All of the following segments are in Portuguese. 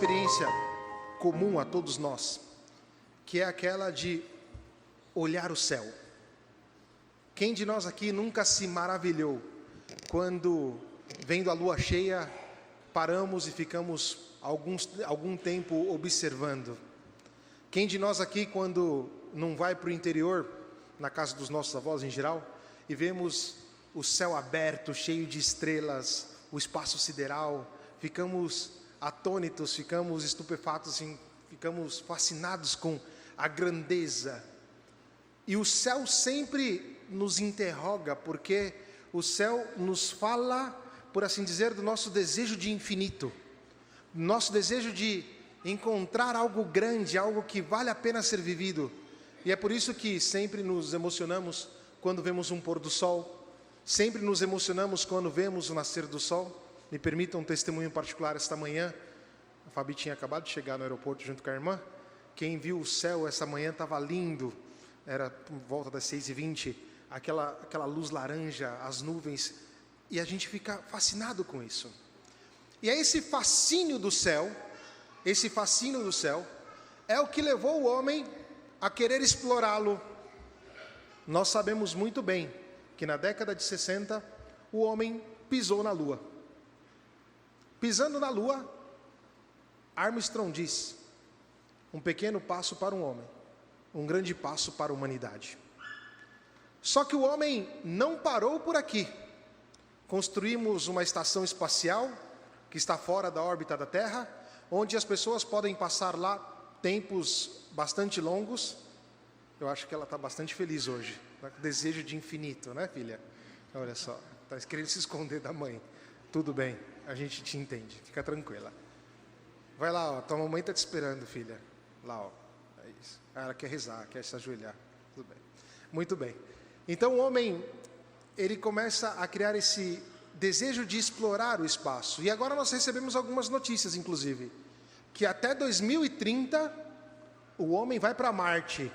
experiência comum a todos nós, que é aquela de olhar o céu. Quem de nós aqui nunca se maravilhou quando, vendo a lua cheia, paramos e ficamos algum tempo observando? Quem de nós aqui, quando não vai para o interior, na casa dos nossos avós em geral, e vemos o céu aberto, cheio de estrelas, o espaço sideral, ficamos atônitos, ficamos estupefatos, ficamos fascinados com a grandeza. E o céu sempre nos interroga, porque o céu nos fala, por assim dizer, do nosso desejo de infinito, nosso desejo de encontrar algo grande, algo que vale a pena ser vivido. E é por isso que sempre nos emocionamos quando vemos um pôr do sol, sempre nos emocionamos quando vemos o nascer do sol. Me permitam um testemunho particular esta manhã. A Fabi tinha acabado de chegar no aeroporto junto com a irmã. Quem viu o céu essa manhã estava lindo, era por volta das 6h20, aquela luz laranja, as nuvens, e a gente fica fascinado com isso. E é esse fascínio do céu, é o que levou o homem a querer explorá-lo. Nós sabemos muito bem que na década de 60, o homem pisou na Lua. Pisando na Lua, Armstrong diz: um pequeno passo para um homem, um grande passo para a humanidade. Só que o homem não parou por aqui. Construímos uma estação espacial que está fora da órbita da Terra, onde as pessoas podem passar lá tempos bastante longos. Eu acho que ela está bastante feliz hoje, tá com desejo de infinito, né, filha? Olha só, está querendo se esconder da mãe. Tudo bem, a gente te entende, fica tranquila. Vai lá, ó, tua mamãe está te esperando, filha. Lá, ó, é isso. Ela quer rezar, quer se ajoelhar. Tudo bem. Muito bem. Então o homem, ele começa a criar esse desejo de explorar o espaço. E agora nós recebemos algumas notícias, inclusive, que até 2030 o homem vai para Marte.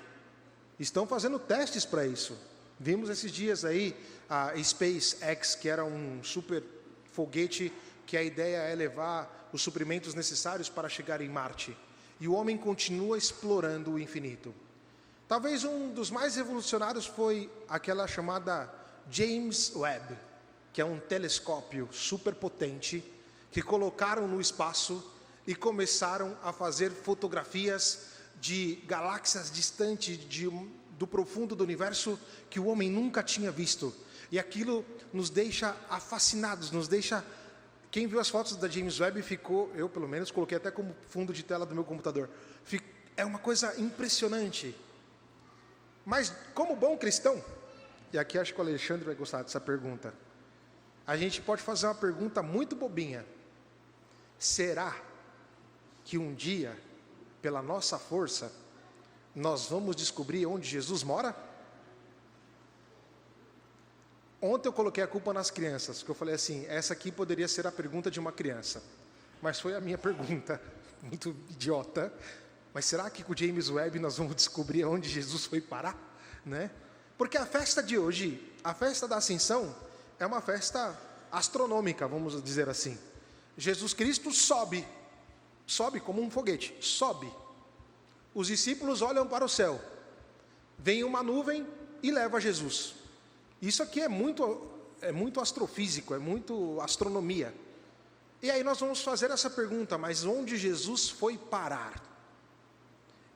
Estão fazendo testes para isso. Vimos esses dias aí a SpaceX, que era um super foguete, que a ideia é levar os suprimentos necessários para chegar em Marte. E o homem continua explorando o infinito. Talvez um dos mais revolucionários foi aquela chamada James Webb, que é um telescópio super potente, que colocaram no espaço e começaram a fazer fotografias de galáxias distantes do profundo do universo que o homem nunca tinha visto. E aquilo nos deixa fascinados, nos deixa... Quem viu as fotos da James Webb ficou, eu pelo menos, coloquei até como fundo de tela do meu computador. É uma coisa impressionante. Mas como bom cristão, e aqui acho que o Alexandre vai gostar dessa pergunta, a gente pode fazer uma pergunta muito bobinha. Será que um dia, pela nossa força, nós vamos descobrir onde Jesus mora? Ontem eu coloquei a culpa nas crianças, porque eu falei assim, essa aqui poderia ser a pergunta de uma criança, mas foi a minha pergunta, muito idiota. Mas será que com o James Webb nós vamos descobrir onde Jesus foi parar? Né? Porque a festa de hoje, a festa da Ascensão, é uma festa astronômica, vamos dizer assim. Jesus Cristo sobe como um foguete, sobe. Os discípulos olham para o céu, vem uma nuvem e leva Jesus. Isso aqui é muito astrofísico, é muito astronomia. E aí nós vamos fazer essa pergunta, mas onde Jesus foi parar?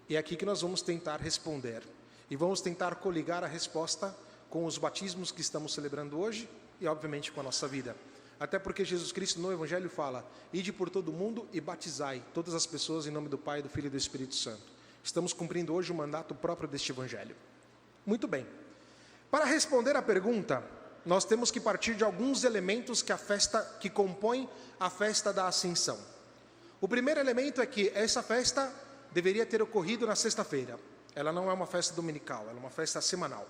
E é aqui que nós vamos tentar responder. E vamos tentar coligar a resposta com os batismos que estamos celebrando hoje e, obviamente, com a nossa vida. Até porque Jesus Cristo no Evangelho fala: ide por todo o mundo e batizai todas as pessoas em nome do Pai, do Filho e do Espírito Santo. Estamos cumprindo hoje o mandato próprio deste Evangelho. Muito bem. Para responder à pergunta, nós temos que partir de alguns elementos que compõem a festa da Ascensão. O primeiro elemento é que essa festa deveria ter ocorrido na sexta-feira. Ela não é uma festa dominical, ela é uma festa semanal.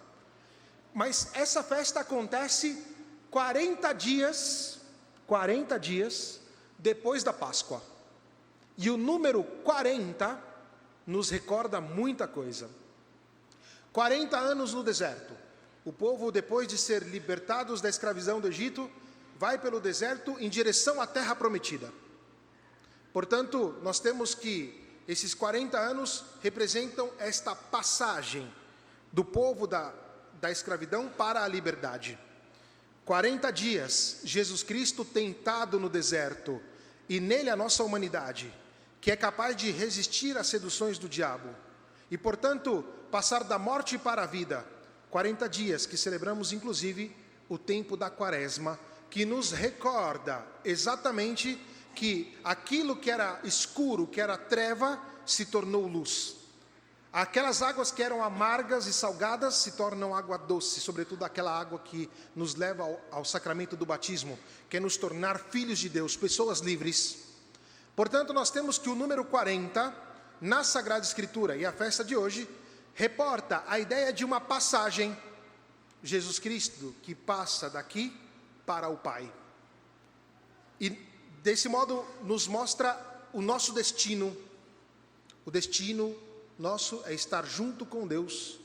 Mas essa festa acontece 40 dias depois da Páscoa. E o número 40 nos recorda muita coisa. 40 anos no deserto. O povo, depois de ser libertados da escravidão do Egito, vai pelo deserto em direção à terra prometida. Portanto, nós temos que esses 40 anos representam esta passagem do povo da escravidão para a liberdade. 40 dias, Jesus Cristo tentado no deserto, e nele a nossa humanidade, que é capaz de resistir às seduções do diabo, e portanto, passar da morte para a vida. 40 dias que celebramos inclusive o tempo da quaresma, que nos recorda exatamente que aquilo que era escuro, que era treva, se tornou luz. Aquelas águas que eram amargas e salgadas se tornam água doce, sobretudo aquela água que nos leva ao sacramento do batismo, que é nos tornar filhos de Deus, pessoas livres. Portanto, nós temos que o número 40, na Sagrada Escritura, e a festa de hoje, reporta a ideia de uma passagem, Jesus Cristo que passa daqui para o Pai. E desse modo nos mostra o nosso destino. O destino nosso é estar junto com Deus,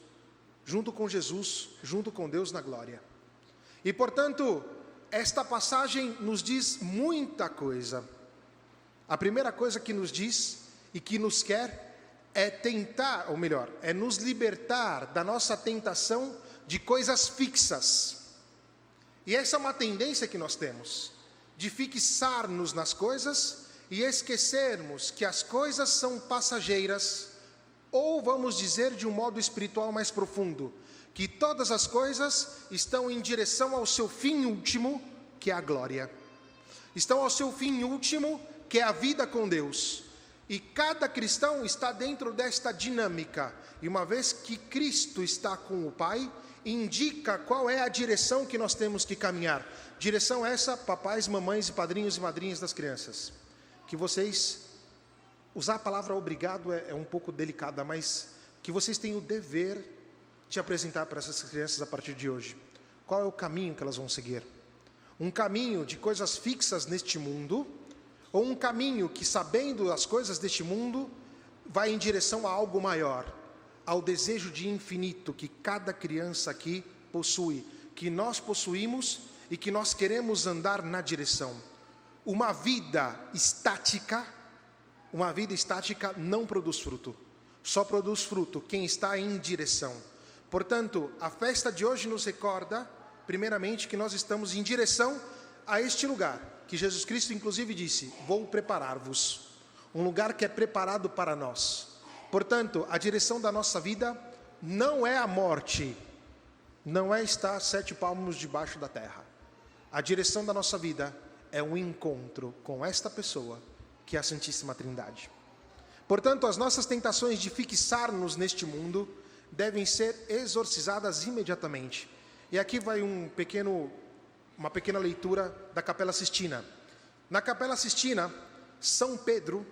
junto com Jesus, junto com Deus na glória. E portanto, esta passagem nos diz muita coisa. A primeira coisa que nos diz e que nos quer é tentar, ou melhor, é nos libertar da nossa tentação de coisas fixas. E essa é uma tendência que nós temos, de fixar-nos nas coisas e esquecermos que as coisas são passageiras, ou vamos dizer de um modo espiritual mais profundo, que todas as coisas estão em direção ao seu fim último, que é a glória. Estão ao seu fim último, que é a vida com Deus. E cada cristão está dentro desta dinâmica. E uma vez que Cristo está com o Pai, indica qual é a direção que nós temos que caminhar. Direção essa, papais, mamães e padrinhos e madrinhas das crianças. Que vocês, usar a palavra obrigado é um pouco delicada, mas que vocês têm o dever de apresentar para essas crianças a partir de hoje. Qual é o caminho que elas vão seguir? Um caminho de coisas fixas neste mundo, ou um caminho que, sabendo as coisas deste mundo, vai em direção a algo maior, ao desejo de infinito que cada criança aqui possui, que nós possuímos e que nós queremos andar na direção. Uma vida estática não produz fruto. Só produz fruto quem está em direção. Portanto, a festa de hoje nos recorda, primeiramente, que nós estamos em direção a este lugar, que Jesus Cristo inclusive disse: vou preparar-vos, um lugar que é preparado para nós. Portanto, a direção da nossa vida não é a morte, não é estar 7 palmos debaixo da terra. A direção da nossa vida é um encontro com esta pessoa, que é a Santíssima Trindade. Portanto, as nossas tentações de fixar-nos neste mundo devem ser exorcizadas imediatamente. E aqui vai uma pequena leitura da Capela Sistina. Na Capela Sistina, São Pedro,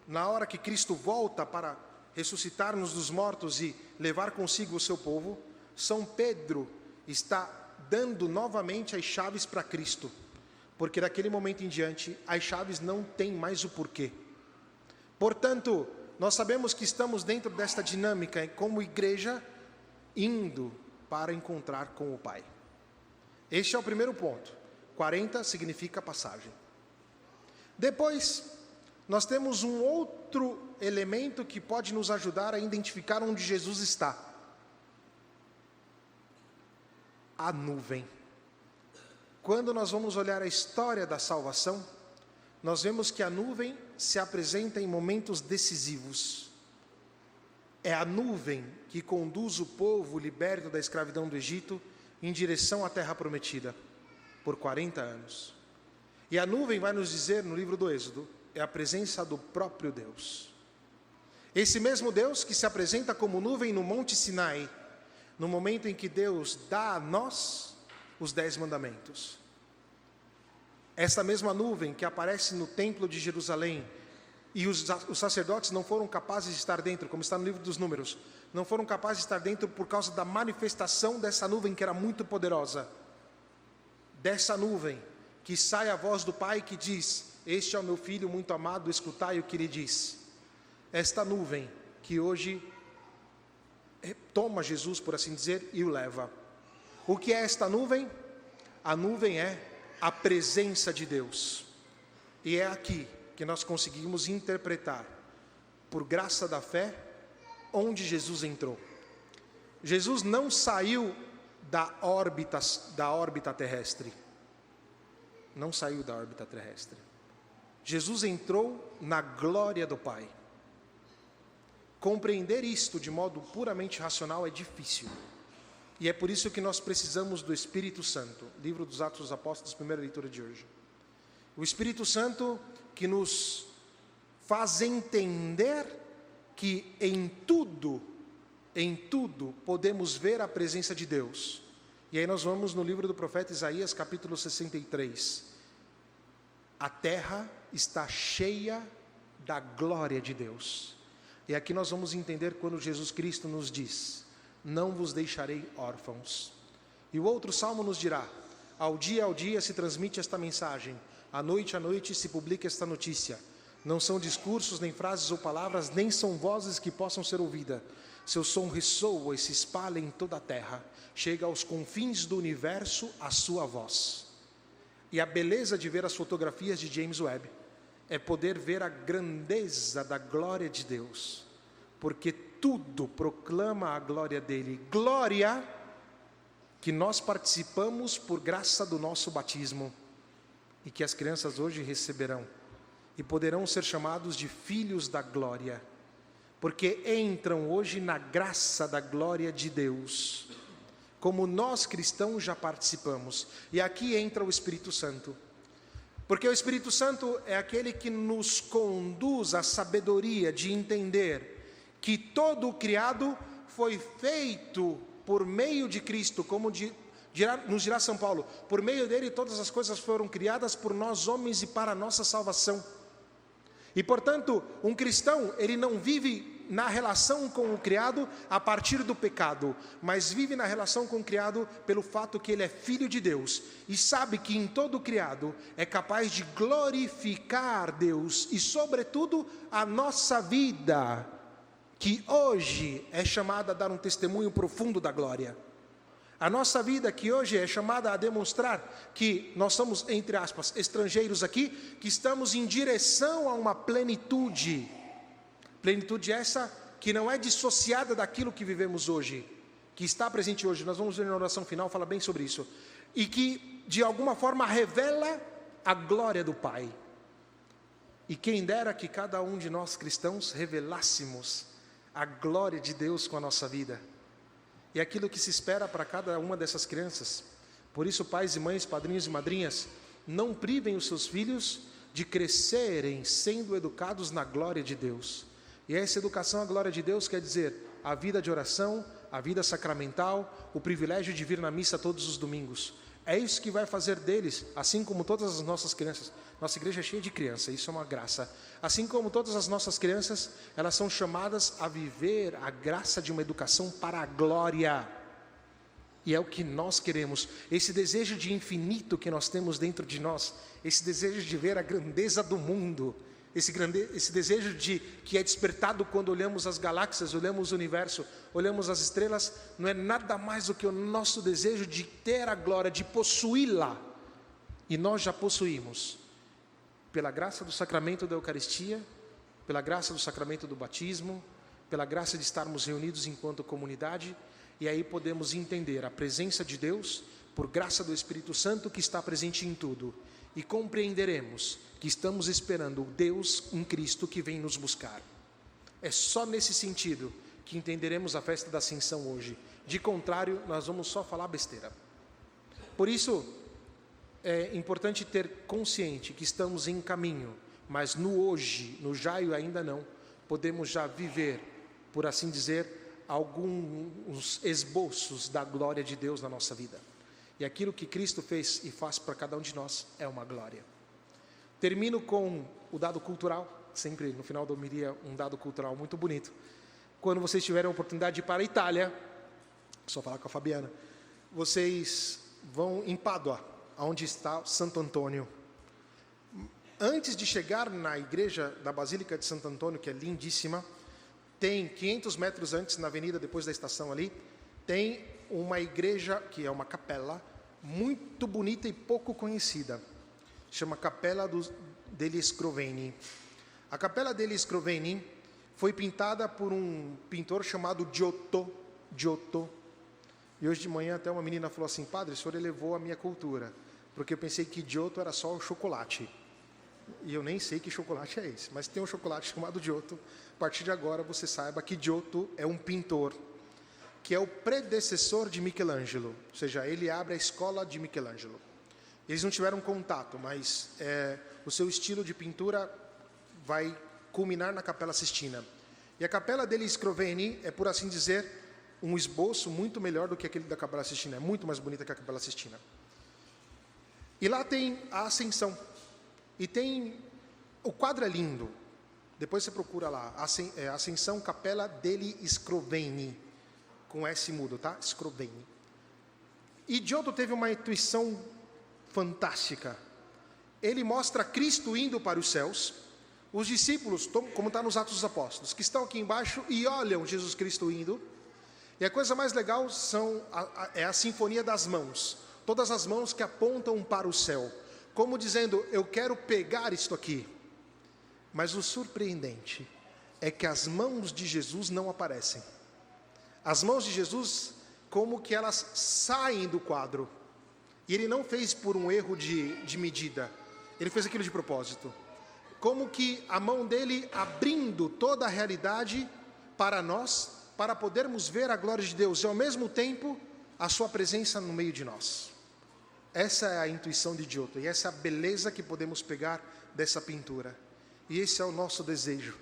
na hora que Cristo volta para ressuscitar-nos dos mortos e levar consigo o seu povo, São Pedro está dando novamente as chaves para Cristo, porque daquele momento em diante as chaves não têm mais o porquê. Portanto, nós sabemos que estamos dentro desta dinâmica como igreja, indo para encontrar com o Pai. Este é o primeiro ponto. 40 significa passagem. Depois, nós temos um outro elemento que pode nos ajudar a identificar onde Jesus está. A nuvem. Quando nós vamos olhar a história da salvação, nós vemos que a nuvem se apresenta em momentos decisivos. É a nuvem que conduz o povo liberto da escravidão do Egito em direção à terra prometida, por 40 anos. E a nuvem vai nos dizer no livro do Êxodo, é a presença do próprio Deus. Esse mesmo Deus que se apresenta como nuvem no Monte Sinai, no momento em que Deus dá a nós os 10 mandamentos. Essa mesma nuvem que aparece no templo de Jerusalém, e os sacerdotes não foram capazes de estar dentro, como está no livro dos Números, não foram capazes de estar dentro por causa da manifestação dessa nuvem que era muito poderosa. Dessa nuvem que sai a voz do Pai que diz: este é o meu filho muito amado, escutai o que ele diz. Esta nuvem que hoje toma Jesus, por assim dizer, e o leva. O que é esta nuvem? A nuvem é a presença de Deus. E é aqui que nós conseguimos interpretar, por graça da fé, onde Jesus entrou. Jesus não saiu da órbita terrestre. Não saiu da órbita terrestre. Jesus entrou na glória do Pai. Compreender isto de modo puramente racional é difícil. E é por isso que nós precisamos do Espírito Santo. Livro dos Atos dos Apóstolos, primeira leitura de hoje. O Espírito Santo que nos faz entender que em tudo podemos ver a presença de Deus. E aí nós vamos no livro do profeta Isaías, capítulo 63. A terra está cheia da glória de Deus. E aqui nós vamos entender quando Jesus Cristo nos diz: não vos deixarei órfãos. E o outro salmo nos dirá: ao dia se transmite esta mensagem, à noite se publica esta notícia. Não são discursos, nem frases ou palavras, nem são vozes que possam ser ouvidas. Seu som ressoa e se espalha em toda a terra. Chega aos confins do universo a sua voz. E a beleza de ver as fotografias de James Webb é poder ver a grandeza da glória de Deus, porque tudo proclama a glória dele. Glória que nós participamos por graça do nosso batismo e que as crianças hoje receberão e poderão ser chamados de filhos da glória, porque entram hoje na graça da glória de Deus, como nós cristãos já participamos. E aqui entra o Espírito Santo, porque o Espírito Santo é aquele que nos conduz à sabedoria de entender que todo o criado foi feito por meio de Cristo, como nos dirá São Paulo: por meio dele todas as coisas foram criadas por nós homens e para a nossa salvação. E portanto, um cristão, ele não vive na relação com o criado a partir do pecado, mas vive na relação com o criado pelo fato que ele é filho de Deus e sabe que em todo o criado é capaz de glorificar Deus e sobretudo a nossa vida, que hoje é chamada a dar um testemunho profundo da glória. A nossa vida que hoje é chamada a demonstrar que nós somos, entre aspas, estrangeiros aqui, que estamos em direção a uma plenitude. Plenitude essa que não é dissociada daquilo que vivemos hoje, que está presente hoje. Nós vamos ver na oração final, fala bem sobre isso. E que, de alguma forma, revela a glória do Pai. E quem dera que cada um de nós cristãos revelássemos a glória de Deus com a nossa vida. E aquilo que se espera para cada uma dessas crianças. Por isso, pais e mães, padrinhos e madrinhas, não privem os seus filhos de crescerem sendo educados na glória de Deus. E essa educação à glória de Deus quer dizer a vida de oração, a vida sacramental, o privilégio de vir na missa todos os domingos. É isso que vai fazer deles, assim como todas as nossas crianças. Nossa igreja é cheia de crianças, isso é uma graça. Assim como todas as nossas crianças, elas são chamadas a viver a graça de uma educação para a glória. E é o que nós queremos. Esse desejo de infinito que nós temos dentro de nós, esse desejo de ver a grandeza do mundo, esse desejo que é despertado quando olhamos as galáxias, olhamos o universo, olhamos as estrelas, não é nada mais do que o nosso desejo de ter a glória, de possuí-la. E nós já possuímos, pela graça do sacramento da Eucaristia, pela graça do sacramento do batismo, pela graça de estarmos reunidos enquanto comunidade, e aí podemos entender a presença de Deus, por graça do Espírito Santo que está presente em tudo, e compreenderemos que estamos esperando o Deus em Cristo que vem nos buscar. É só nesse sentido que entenderemos a festa da Ascensão hoje. De contrário, nós vamos só falar besteira. Por isso, é importante ter consciente que estamos em caminho, mas no hoje, no jaio ainda não, podemos já viver, por assim dizer, alguns esboços da glória de Deus na nossa vida. E aquilo que Cristo fez e faz para cada um de nós é uma glória. Termino com o dado cultural, sempre no final da homilia um dado cultural muito bonito. Quando vocês tiverem a oportunidade de ir para a Itália, só falar com a Fabiana, vocês vão em Pádua, onde está Santo Antônio. Antes de chegar na igreja da Basílica de Santo Antônio, que é lindíssima, tem 500 metros antes, na avenida, depois da estação ali, tem uma igreja, que é uma capela, muito bonita e pouco conhecida. Chama Capela degli Scrovegni. A Capela degli Scrovegni foi pintada por um pintor chamado Giotto. E hoje de manhã até uma menina falou assim: padre, o senhor elevou a minha cultura, porque eu pensei que Giotto era só o chocolate. E eu nem sei que chocolate é esse, mas tem um chocolate chamado Giotto. A partir de agora você saiba que Giotto é um pintor, que é o predecessor de Michelangelo, ou seja, ele abre a escola de Michelangelo. Eles não tiveram contato, mas o seu estilo de pintura vai culminar na Capela Sistina. E a Capela degli Scrovegni é, por assim dizer, um esboço muito melhor do que aquele da Capela Sistina, é muito mais bonita que a Capela Sistina. E lá tem a Ascensão, e tem, o quadro é lindo, depois você procura lá, Ascensão, Capela degli Scrovegni, com S mudo, tá? Scrovegni. E Giotto teve uma intuição fantástica. Ele mostra Cristo indo para os céus, os discípulos, como está nos Atos dos Apóstolos, que estão aqui embaixo e olham Jesus Cristo indo. E a coisa mais legal é a sinfonia das mãos, todas as mãos que apontam para o céu, como dizendo, eu quero pegar isto aqui. Mas o surpreendente é que as mãos de Jesus não aparecem. As mãos de Jesus, como que elas saem do quadro. E ele não fez por um erro de medida, ele fez aquilo de propósito. Como que a mão dele abrindo toda a realidade para nós, para podermos ver a glória de Deus e ao mesmo tempo a sua presença no meio de nós. Essa é a intuição de Giotto e essa é a beleza que podemos pegar dessa pintura. E esse é o nosso desejo.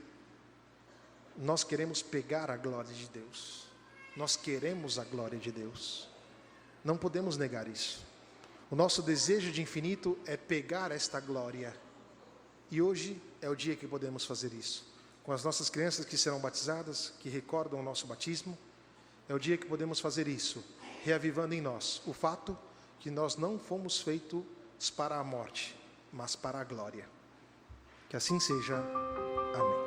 Nós queremos pegar a glória de Deus. Nós queremos a glória de Deus. Não podemos negar isso. O nosso desejo de infinito é pegar esta glória. E hoje é o dia que podemos fazer isso. Com as nossas crianças que serão batizadas, que recordam o nosso batismo, é o dia que podemos fazer isso, reavivando em nós o fato que nós não fomos feitos para a morte, mas para a glória. Que assim seja. Amém.